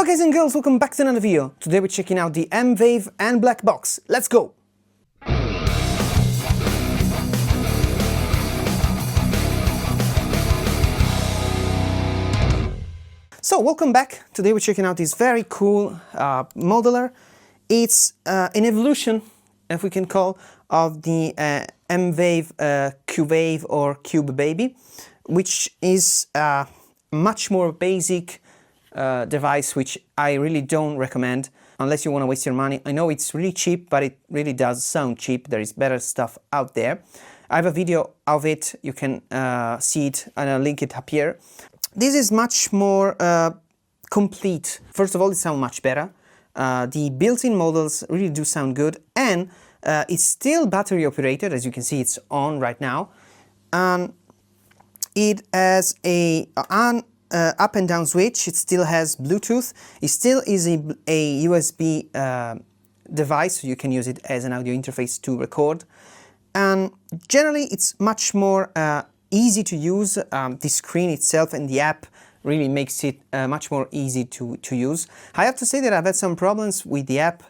guys and girls, welcome back to another video. Today we're checking out the Vave Annblack box. Let's go! So welcome back. Today we're checking out this very cool modeler. It's an evolution, if we can call, of the Vave Q-Vave or Cube Baby, which is a much more basic device, which I really don't recommend unless you want to waste your money. I know it's really cheap, but it really does sound cheap. There is better stuff out there. I have a video of it. You can see it, and I'll link it up here. This is much more complete. First of all, it sounds much better. The built-in models really do sound good, and it's still battery operated. As you can see, it's on right now. It has a up and down switch. It still has Bluetooth. It still is a USB device, so you can use it as an audio interface to record. And generally, it's much more easy to use. The screen itself and the app really makes it much more easy to use. I have to say that I've had some problems with the app.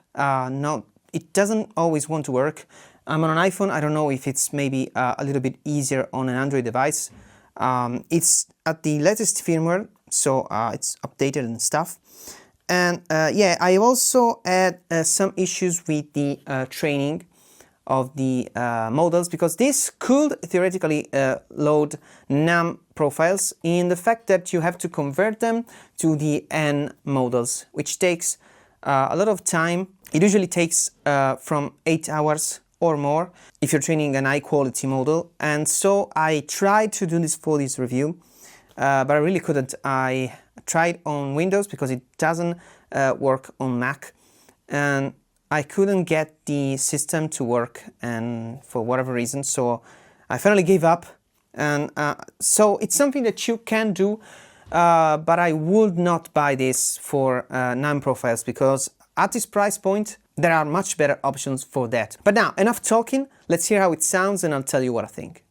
It doesn't always want to work. I'm on an iPhone. I don't know if it's maybe a little bit easier on an Android device. It's at the latest firmware, so it's updated and stuff. And yeah, I also had some issues with the training of the models, because this could theoretically load num profiles, in the fact that you have to convert them to the N models, which takes a lot of time. It usually takes from 8 hours or more if you're training an high quality model. And so I tried to do this for this review, but I really couldn't. I tried on Windows because it doesn't work on Mac, and I couldn't get the system to work, and for whatever reason, so I finally gave up. And so it's something that you can do, but I would not buy this for num profiles, because at this price point there are much better options for that. But now, enough talking, let's hear how it sounds and I'll tell you what I think.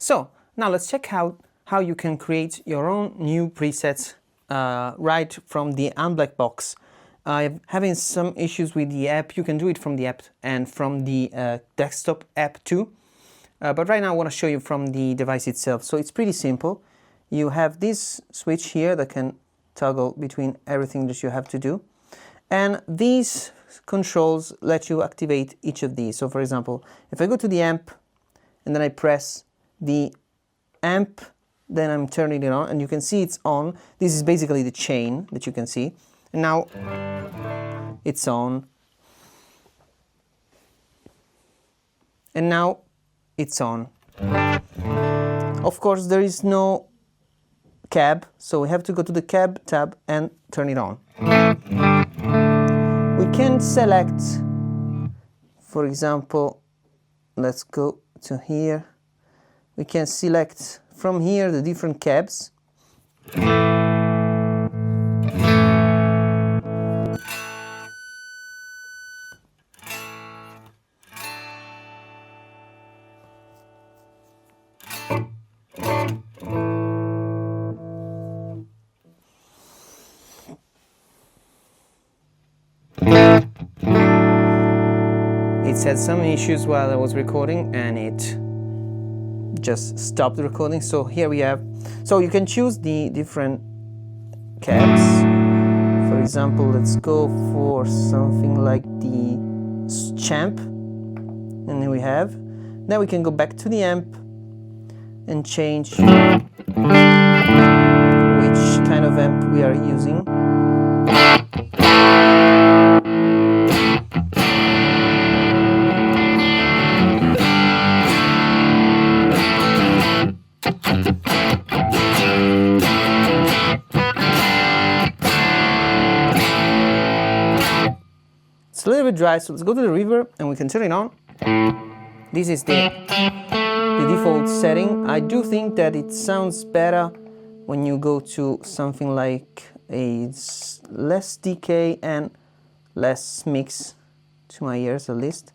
So now let's check out how you can create your own new presets right from the Annblack box. I'm having some issues with the app. You can do it from the app and from the desktop app too. But right now I want to show you from the device itself. So it's pretty simple. You have this switch here that can toggle between everything that you have to do. And these controls let you activate each of these. So for example, if I go to the amp and then I press the amp, then I'm turning it on and you can see it's on. This is basically the chain that you can see. And now it's on. And now it's on. Of course, there is no cab, so we have to go to the cab tab and turn it on. We can select, for example, let's go to here. We can select from here the different cabs. It had some issues while I was recording and it just stopped the recording. So here we have, so you can choose the different cabs. For example, let's go for something like the champ, and then we have, then we can go back to the amp and change which kind of amp we are using. It's a little bit dry, so let's go to the reverb and we can turn it on. This is the default setting. I do think that it sounds better when you go to something like a less decay and less mix, to my ears at least.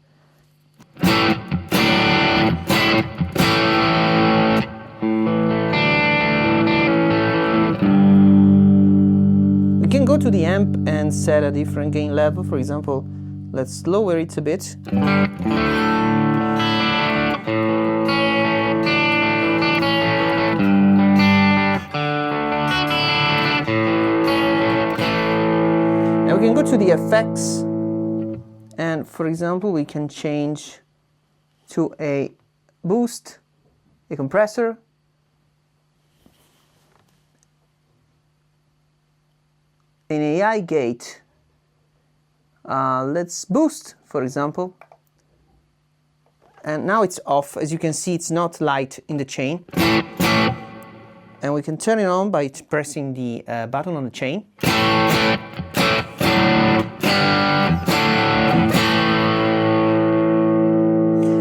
We can go to the amp and set a different gain level. For example, let's lower it a bit. And we can go to the effects, and for example, we can change to a boost, a compressor, an AI gate. Let's boost, for example, and now it's off. As you can see, it's not light in the chain, and we can turn it on by pressing the button on the chain.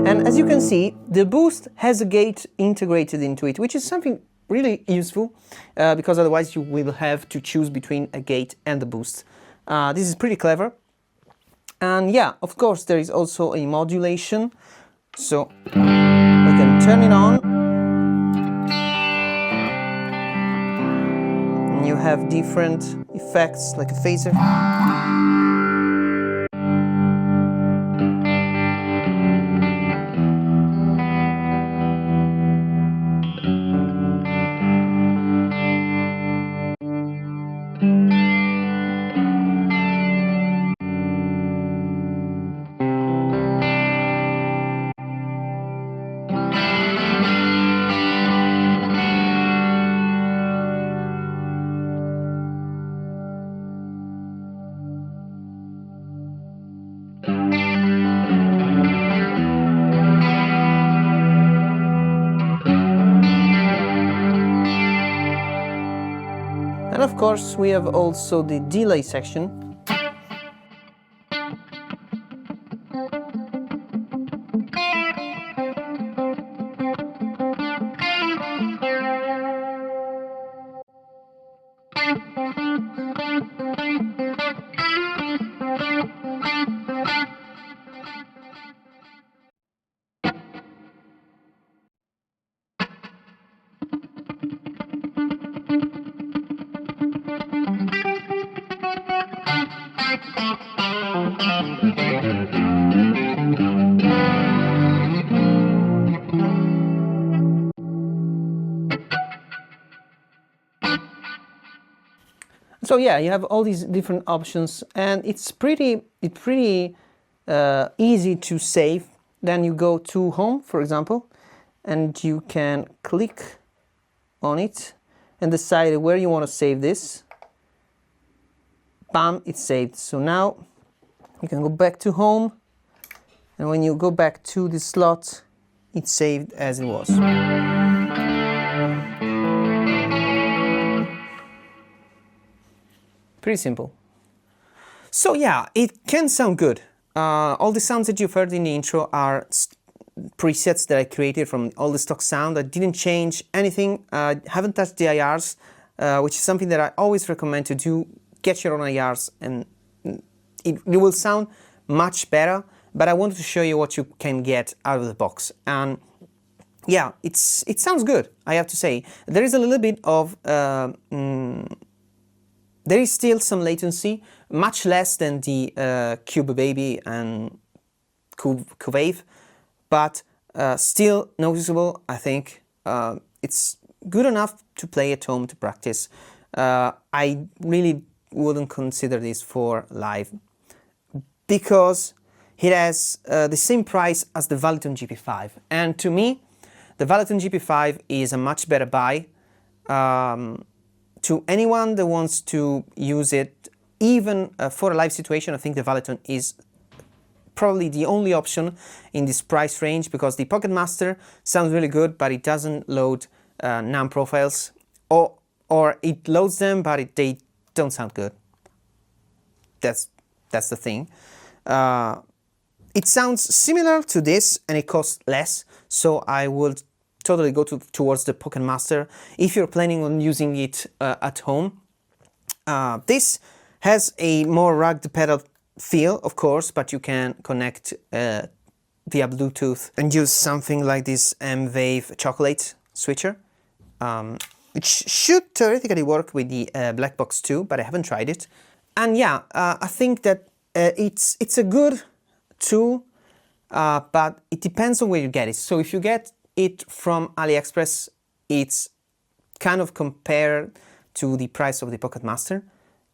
And as you can see, the boost has a gate integrated into it, which is something really useful, because otherwise you will have to choose between a gate and the boost. This is pretty clever. And yeah, of course, there is also a modulation, so we can turn it on. And you have different effects, like a phaser. And of course, we have also the delay section. So yeah, you have all these different options, and it's pretty easy to save. Then you go to home, for example, and you can click on it and decide where you want to save this. Bam, it's saved. So now you can go back to home, and when you go back to the slot, it's saved as it was. Pretty simple. So yeah, it can sound good. All the sounds that you've heard in the intro are presets that I created from all the stock sound. I didn't change anything. I haven't touched the IRs, which is something that I always recommend to do. Get your own IRs, and it will sound much better. But I wanted to show you what you can get out of the box. And yeah, it sounds good, I have to say. There is a little bit of there is still some latency, much less than the Cube Baby and Vave, but still noticeable. I think it's good enough to play at home, to practice. I really wouldn't consider this for live, because it has the same price as the Valiton GP5, and to me the Valiton GP5 is a much better buy. To anyone that wants to use it, even for a live situation, I think the Valiton is probably the only option in this price range, because the Pocket Master sounds really good, but it doesn't load NAM profiles, or it loads them, but they don't sound good. That's the thing. It sounds similar to this, and it costs less, so I would totally go towards the Pocket Master if you're planning on using it at home. This has a more rugged pedal feel, of course, but you can connect via Bluetooth and use something like this Vave chocolate switcher, which should theoretically work with the Black Box 2, but I haven't tried it. And yeah, I think that it's a good tool, but it depends on where you get it. So if you get it from Aliexpress, it's kind of compared to the price of the Pocket Master,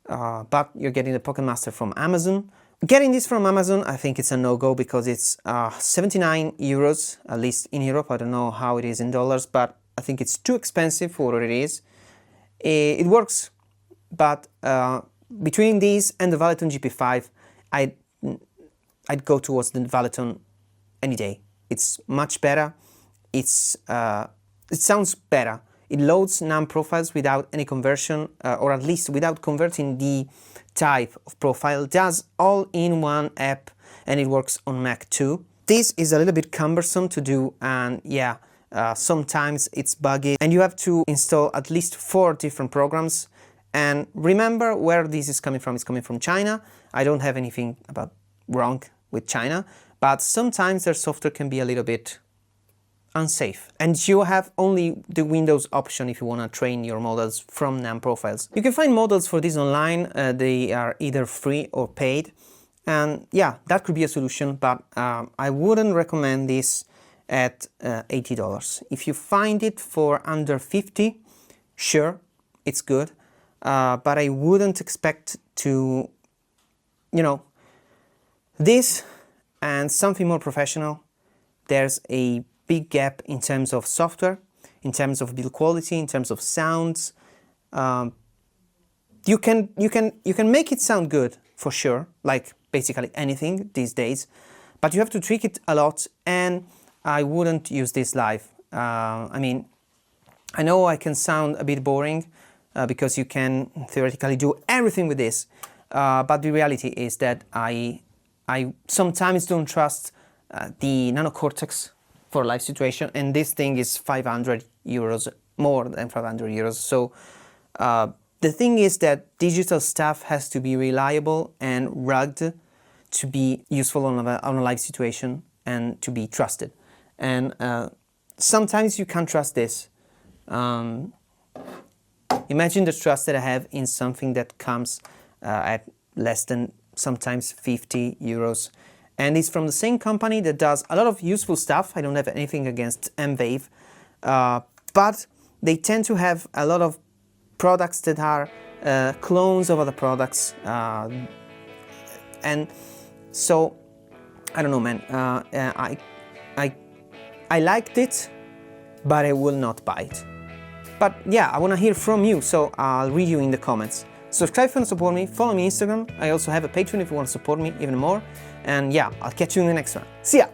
but you're getting the Pocket Master from Amazon. Getting this from Amazon, I think it's a no-go, because it's 79 euros, at least in Europe. I don't know how it is in dollars, but I think it's too expensive for what it is. It works, but between these and the Valiton GP5, I'd go towards the Valiton any day. It's much better. It sounds better. It loads NAM profiles without any conversion, or at least without converting the type of profile. It does all in one app, and it works on Mac too. This is a little bit cumbersome to do, and yeah, sometimes it's buggy, and you have to install at least 4 different programs. And remember where this is coming from. It's coming from China. I don't have anything wrong with China, but sometimes their software can be a little bit unsafe, and you have only the Windows option if you want to train your models from NAM profiles. You can find models for this online. They are either free or paid, and yeah, that could be a solution, but I wouldn't recommend this at $80. If you find it for under 50, sure, it's good, but I wouldn't expect to, this and something more professional. There's a big gap in terms of software, in terms of build quality, in terms of sounds. You can make it sound good for sure, like basically anything these days, but you have to tweak it a lot, and I wouldn't use this live. I mean, I know I can sound a bit boring because you can theoretically do everything with this, but the reality is that I sometimes don't trust the Nano Cortex for a live situation, and this thing is 500 euros, more than 500 euros. So the thing is that digital stuff has to be reliable and rugged to be useful on a live situation and to be trusted. And sometimes you can't trust this. Imagine the trust that I have in something that comes at less than sometimes 50 euros. And it's from the same company that does a lot of useful stuff. I don't have anything against Vave, but they tend to have a lot of products that are clones of other products, and so I don't know, man. I liked it, but I will not buy it. But yeah, I want to hear from you, so I'll read you in the comments. Subscribe if you want to support me, follow me on Instagram. I also have a Patreon if you want to support me even more. And yeah, I'll catch you in the next one. See ya!